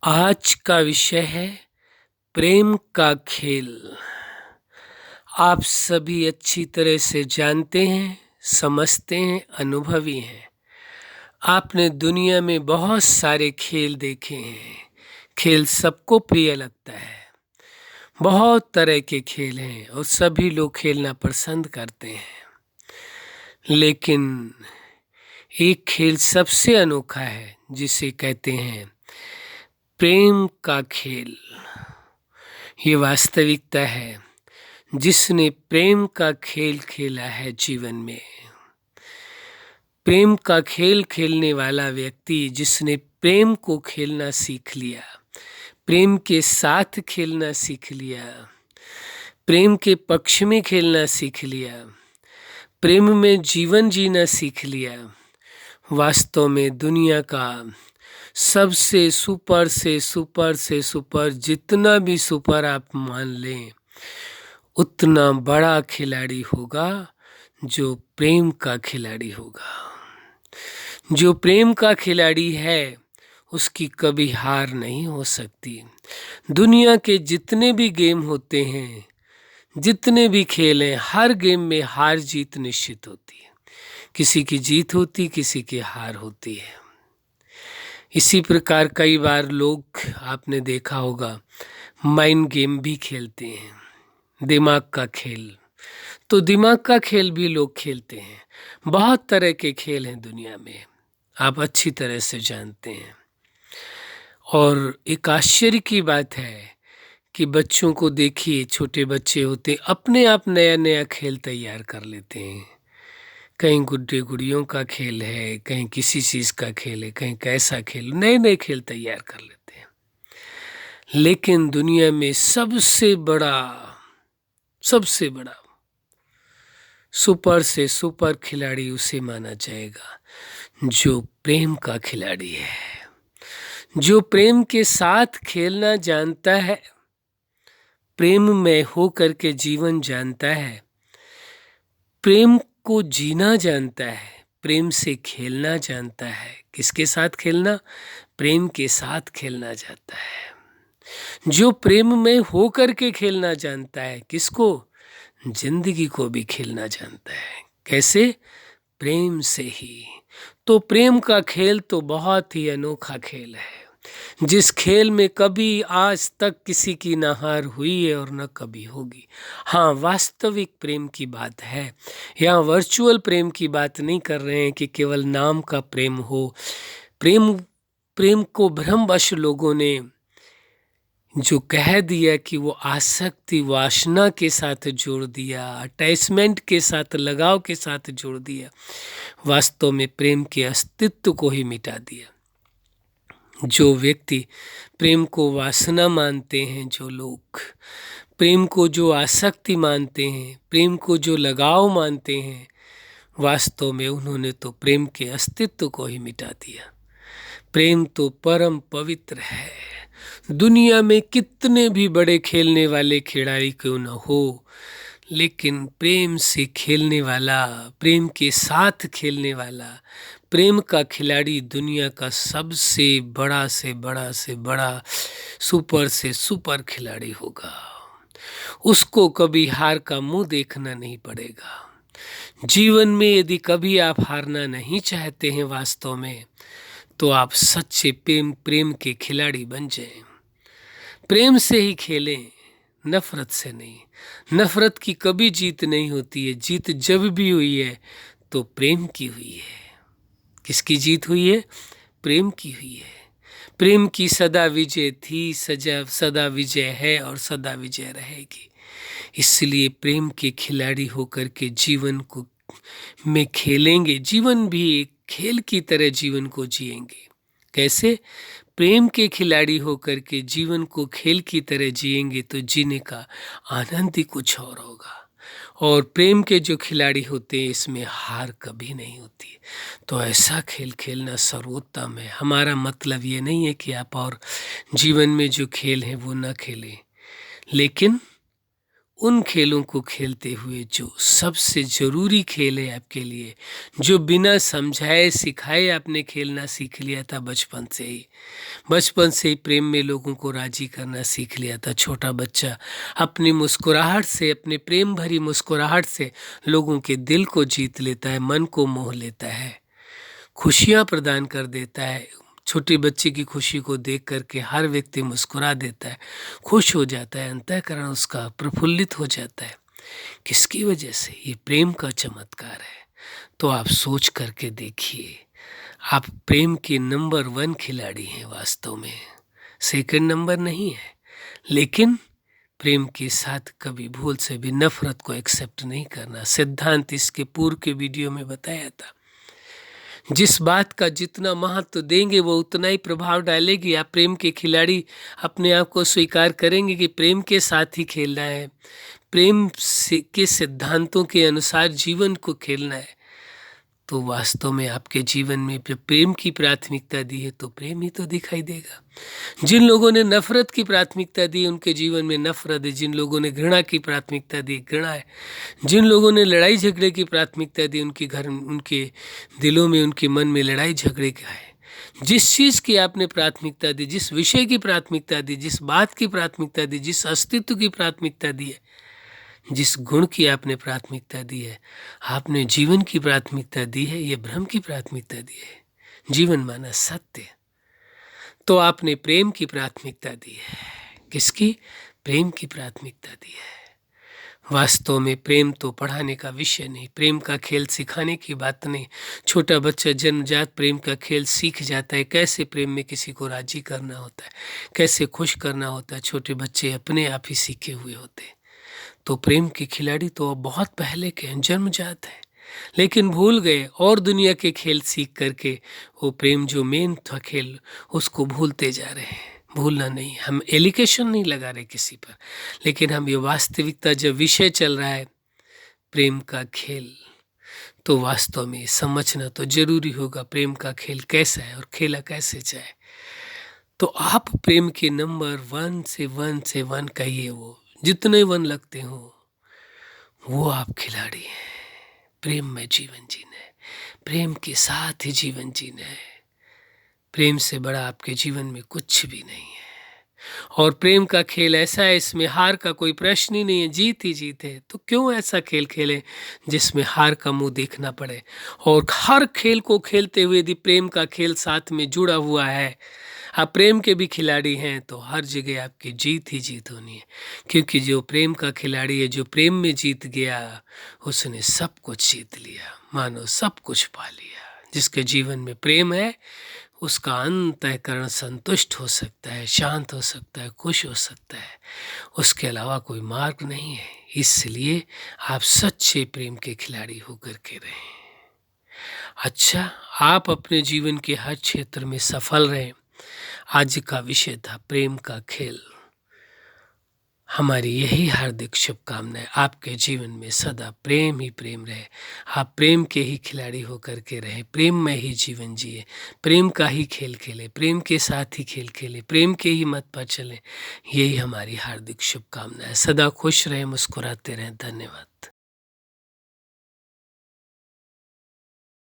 आज का विषय है प्रेम का खेल। आप सभी अच्छी तरह से जानते हैं, समझते हैं, अनुभवी हैं। आपने दुनिया में बहुत सारे खेल देखे हैं। खेल सबको प्रिय लगता है। बहुत तरह के खेल हैं और सभी लोग खेलना पसंद करते हैं। लेकिन एक खेल सबसे अनोखा है जिसे कहते हैं प्रेम का खेल। ये वास्तविकता है। जिसने प्रेम का खेल खेला है जीवन में, प्रेम का खेल खेलने वाला व्यक्ति जिसने प्रेम को खेलना सीख लिया, प्रेम के साथ खेलना सीख लिया, प्रेम के पक्ष में खेलना सीख लिया, प्रेम में जीवन जीना सीख लिया, वास्तव में दुनिया का सबसे सुपर से सुपर से सुपर, जितना भी सुपर आप मान लें, उतना बड़ा खिलाड़ी होगा जो प्रेम का खिलाड़ी होगा। जो प्रेम का खिलाड़ी है उसकी कभी हार नहीं हो सकती। दुनिया के जितने भी गेम होते हैं, जितने भी खेल हैं, हर गेम में हार जीत निश्चित होती है। किसी की जीत होती, किसी की हार होती है। इसी प्रकार कई बार लोग, आपने देखा होगा, माइंड गेम भी खेलते हैं, दिमाग का खेल। तो दिमाग का खेल भी लोग खेलते हैं। बहुत तरह के खेल हैं दुनिया में, आप अच्छी तरह से जानते हैं। और एक आश्चर्य की बात है कि बच्चों को देखिए, छोटे बच्चे होते अपने आप नया नया खेल तैयार कर लेते हैं। कहीं गुड्डे गुड़ियों का खेल है, कहीं किसी चीज़ का खेल है, कहीं कैसा खेल, नए नए खेल तैयार कर लेते हैं। लेकिन दुनिया में सबसे बड़ा सुपर से सुपर खिलाड़ी उसे माना जाएगा जो प्रेम का खिलाड़ी है, जो प्रेम के साथ खेलना जानता है, प्रेम में हो करके जीवन जानता है, प्रेम को जीना जानता है, प्रेम से खेलना जानता है। किसके साथ खेलना? प्रेम के साथ खेलना जानता है। जो प्रेम में हो करके खेलना जानता है, किसको? जिंदगी को भी खेलना जानता है। कैसे? प्रेम से ही। तो प्रेम का खेल तो बहुत ही अनोखा खेल है, जिस खेल में कभी आज तक किसी की न हार हुई है और न कभी होगी। हाँ, वास्तविक प्रेम की बात है। यहाँ वर्चुअल प्रेम की बात नहीं कर रहे हैं कि केवल नाम का प्रेम हो। प्रेम को भ्रमवश लोगों ने जो कह दिया कि वो आसक्ति, वासना के साथ जोड़ दिया, अटैचमेंट के साथ, लगाव के साथ जोड़ दिया, वास्तव में प्रेम के अस्तित्व को ही मिटा दिया। जो व्यक्ति प्रेम को वासना मानते हैं, जो लोग प्रेम को जो आसक्ति मानते हैं, प्रेम को जो लगाव मानते हैं, वास्तव में उन्होंने तो प्रेम के अस्तित्व को ही मिटा दिया। प्रेम तो परम पवित्र है। दुनिया में कितने भी बड़े खेलने वाले खिलाड़ी क्यों न हो, लेकिन प्रेम से खेलने वाला, प्रेम के साथ खेलने वाला, प्रेम का खिलाड़ी दुनिया का सबसे बड़ा से बड़ा से बड़ा, सुपर से सुपर खिलाड़ी होगा। उसको कभी हार का मुंह देखना नहीं पड़ेगा। जीवन में यदि कभी आप हारना नहीं चाहते हैं वास्तव में, तो आप सच्चे प्रेम के खिलाड़ी बन जाएं। प्रेम से ही खेलें, नफरत से नहीं। नफरत की कभी जीत नहीं होती है। जीत जब भी हुई है तो प्रेम की हुई है। किसकी जीत हुई है? प्रेम की हुई है। प्रेम की सदा विजय थी, सदा विजय है और सदा विजय रहेगी। इसलिए प्रेम के खिलाड़ी होकर के जीवन को में खेलेंगे। जीवन भी एक खेल की तरह जीवन को जिएंगे। कैसे? प्रेम के खिलाड़ी होकर के जीवन को खेल की तरह जिएंगे तो जीने का आनंद ही कुछ और होगा। और प्रेम के जो खिलाड़ी होते हैं, इसमें हार कभी नहीं होती। तो ऐसा खेल खेलना सर्वोत्तम है। हमारा मतलब ये नहीं है कि आप और जीवन में जो खेल हैं वो ना खेलें, लेकिन उन खेलों को खेलते हुए जो सबसे ज़रूरी खेल है आपके लिए, जो बिना समझाए सिखाए आपने खेलना सीख लिया था बचपन से ही। बचपन से ही प्रेम में लोगों को राजी करना सीख लिया था। छोटा बच्चा अपनी मुस्कुराहट से, अपने प्रेम भरी मुस्कुराहट से लोगों के दिल को जीत लेता है, मन को मोह लेता है, खुशियाँ प्रदान कर देता है। छोटे बच्चे की खुशी को देख करके हर व्यक्ति मुस्कुरा देता है, खुश हो जाता है, अंतःकरण उसका प्रफुल्लित हो जाता है। किसकी वजह से? ये प्रेम का चमत्कार है। तो आप सोच करके देखिए, आप प्रेम के नंबर 1 खिलाड़ी हैं वास्तव में, सेकंड नंबर नहीं है। लेकिन प्रेम के साथ कभी भूल से भी नफरत को एक्सेप्ट नहीं करना। सिद्धांत इसके पूर्व के वीडियो में बताया था। जिस बात का जितना महत्व देंगे वो उतना ही प्रभाव डालेगी। आप प्रेम के खिलाड़ी अपने आप को स्वीकार करेंगे कि प्रेम के साथ ही खेलना है, प्रेम के सिद्धांतों के अनुसार जीवन को खेलना है, तो वास्तव में आपके जीवन में जब प्रेम की प्राथमिकता दी है तो प्रेम ही तो दिखाई देगा। जिन लोगों ने नफरत की प्राथमिकता दी उनके जीवन में नफरत है। जिन लोगों ने घृणा की प्राथमिकता दी, घृणा है। जिन लोगों ने लड़ाई झगड़े की प्राथमिकता दी, उनके दिलों में, उनके मन में लड़ाई झगड़े का है। जिस चीज़ की आपने प्राथमिकता दी, जिस विषय की प्राथमिकता दी, जिस बात की प्राथमिकता दी, जिस अस्तित्व की प्राथमिकता दी है, जिस गुण की आपने प्राथमिकता दी है, आपने जीवन की प्राथमिकता दी है, ये ब्रह्म की प्राथमिकता दी है। जीवन माना सत्य। तो आपने प्रेम की प्राथमिकता दी है। किसकी? प्रेम की प्राथमिकता दी है। वास्तव में प्रेम तो पढ़ाने का विषय नहीं, प्रेम का खेल सिखाने की बात नहीं। छोटा बच्चा जन्मजात प्रेम का खेल सीख जाता है, कैसे प्रेम में किसी को राजी करना होता है, कैसे खुश करना होता है। छोटे बच्चे अपने आप ही सीखे हुए होते हैं। तो प्रेम के खिलाड़ी तो बहुत पहले के हैं, जन्मजात हैं, लेकिन भूल गए और दुनिया के खेल सीख करके वो प्रेम जो मेन था खेल, उसको भूलते जा रहे हैं। भूलना नहीं, हम एलिगेशन नहीं लगा रहे किसी पर, लेकिन हम ये वास्तविकता जब विषय चल रहा है प्रेम का खेल, तो वास्तव में समझना तो जरूरी होगा प्रेम का खेल कैसा है और खेला कैसे जाए। तो आप प्रेम के नंबर 1 से 1 कहिए, वो जितने 1 लगते हो वो आप खिलाड़ी हैं। प्रेम में जीवन जीना है, प्रेम के साथ ही जीवन जीना है। प्रेम से बड़ा आपके जीवन में कुछ भी नहीं है। और प्रेम का खेल ऐसा है, इसमें हार का कोई प्रश्न ही नहीं है, जीत ही जीत है। तो क्यों ऐसा खेल खेलें जिसमें हार का मुंह देखना पड़े? और हर खेल को खेलते हुए यदि प्रेम का खेल साथ में जुड़ा हुआ है, आप प्रेम के भी खिलाड़ी हैं, तो हर जगह आपकी जीत ही जीत होनी है। क्योंकि जो प्रेम का खिलाड़ी है, जो प्रेम में जीत गया, उसने सब कुछ जीत लिया, मानो सब कुछ पा लिया। जिसके जीवन में प्रेम है उसका अंतःकरण संतुष्ट हो सकता है, शांत हो सकता है, खुश हो सकता है। उसके अलावा कोई मार्ग नहीं है। इसलिए आप सच्चे प्रेम के खिलाड़ी होकर के रहें। अच्छा, आप अपने जीवन के हर क्षेत्र में सफल रहें। आज का विषय था प्रेम का खेल। हमारी यही हार्दिक शुभकामनाएं, आपके जीवन में सदा प्रेम ही प्रेम रहे। आप प्रेम के ही खिलाड़ी होकर के रहे, प्रेम में ही जीवन जिए, प्रेम का ही खेल खेले, प्रेम के साथ ही खेल खेले, प्रेम के ही मत पर चलें। यही हमारी हार्दिक शुभकामनाएं। सदा खुश रहें, मुस्कुराते रहें। धन्यवाद।